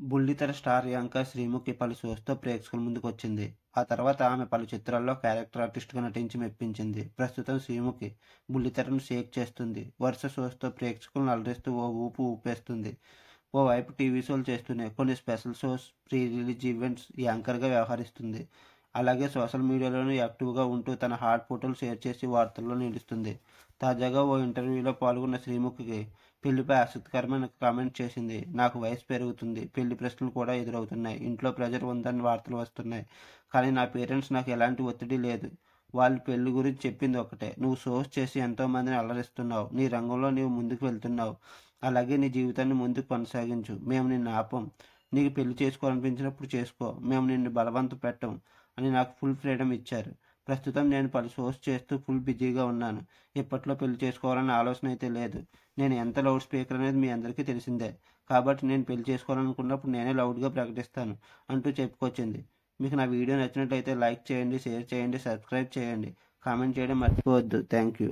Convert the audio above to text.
బుల్లితెర star anchor Sreemukhi పలు షోస్‌తో ప్రేక్షకుల ముందుకొచ్చింది. ఆ తర్వాత ఆమె పలు చిత్రాల్లో క్యారెక్టర్ ఆర్టిస్ట్‌గా నటించి మెప్పించింది. ప్రస్తుతం శ్రీముఖి బుల్లితెరను షేక్ చేస్తుంది. వరుస షోస్‌తో ప్రేక్షకులను అలరిస్తూ ఓ ఊపు ఊపేస్తుంది. ఓవైపు టీవీ షోలు చేస్తూనే కొన్ని special shows, pre release events యాంకర్‌గా వ్యవహరిస్తుంది. అలాగే సోషల్ మీడియాలోనూ యాక్టివ్‌గా ఉంటూ తన హాట్ ఫోటోలు షేర్ చేసి వార్తల్లో నిలుస్తుంది. తాజాగా ఓ ఇంటర్వ్యూలో పాల్గొన్న శ్రీముఖికి పెళ్లిపై ఆసక్తికరమైన కామెంట్ చేసింది. నాకు వయసు పెరుగుతుంది. పెళ్లి ప్రశ్నలు కూడా ఎదురవుతున్నాయి. ఇంట్లో ప్రెజర్ ఉందని వార్తలు వస్తున్నాయి. కానీ నా పేరెంట్స్ నాకు ఎలాంటి ఒత్తిడి లేదు. వాళ్ళు పెళ్లి గురించి చెప్పింది ఒకటే. నువ్వు షోస్ చేసి ఎంతో మందిని అలరిస్తున్నావు. నీ రంగంలో నీవు ముందుకు వెళ్తున్నావు. అలాగే నీ జీవితాన్ని ముందుకు కొనసాగించు. మేము నిన్ను ఆపం. నీకు పెళ్లి చేసుకోవాలనిపించినప్పుడు చేసుకో. మేము నిన్ను బలవంత పెట్టం అని నాకు ఫుల్ ఫ్రీడమ్ ఇచ్చారు. ప్రస్తుతం నేను పలు షోస్ చేస్తూ ఫుల్ బిజీగా ఉన్నాను. ఇప్పట్లో పెళ్లి చేసుకోవాలనే ఆలోచన అయితే లేదు. నేను ఎంత లౌడ్ స్పీకర్ అనేది మీ అందరికీ తెలిసిందే. కాబట్టి నేను పెళ్లి చేసుకోవాలనుకున్నప్పుడు నేనే లౌడ్‌గా ప్రకటిస్తాను అంటూ చెప్పుకొచ్చింది. మీకు నా వీడియో నచ్చినట్లయితే లైక్ చేయండి, షేర్ చేయండి, సబ్స్క్రైబ్ చేయండి. కామెంట్ చేయడం మర్చిపోవద్దు. Thank you.